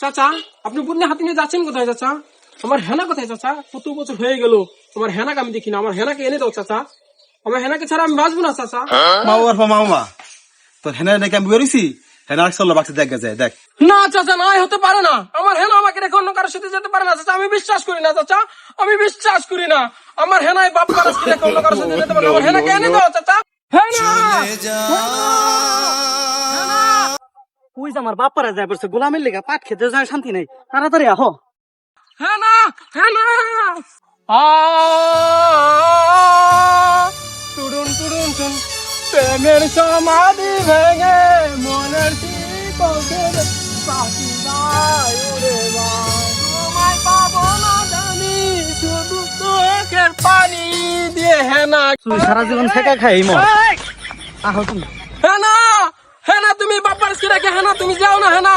চাচা আপনি বুদ্ধি হাতে নিয়ে যাচ্ছেন কোথায় চাচা? আমার হেনা কোথায় চাচা? কত বছর হয়ে গেল আমার হেনাকে আমি দেখি না। আমার হেনাকে এনে দাও চাচা, আমার হেনাকে ছাড়া আমি বাঁচবো না চাচা। মামা তোর হেনা নাকি আমি বেরোইছি, হেনা চলো বাক্সে দেখ যায় দেখ। না চাচা, না হতে পারে না। আমার হেনা আমাকে রেখে অন্য কারোর সাথে যেতে পারে না চাচা। আমি বিশ্বাস করি না চাচা, আমি বিশ্বাস করি না। আমার হেনায় বাপ কারোর রেখে অন্য কারোর সাথে যেতে পারে না। আমার হেনাকে এনে দাও চাচা। হেনা, কই যে আমার বাপ্পারা যায় পড়ছে গোলামের লেগা, পাট খেতে যায় শান্তি নেই, তাড়াতাড়ি আহো। হেনা, হেনা। টুডুন টুডুন টুন, প্রেমের সমাধি ভেঙে মনের শিকড়ের পাখি যায় উড়ে যায়। তোমায় পাবো না জানি, শুধু চোখের পানি দিয়ে। হেনা, তুই সারা জীবন ঠেকা খাই মর। এই! আহো তুমি। হেনা, হেনা তুমি বাবার রেখে হেনা তুমি যাও না। হেনা,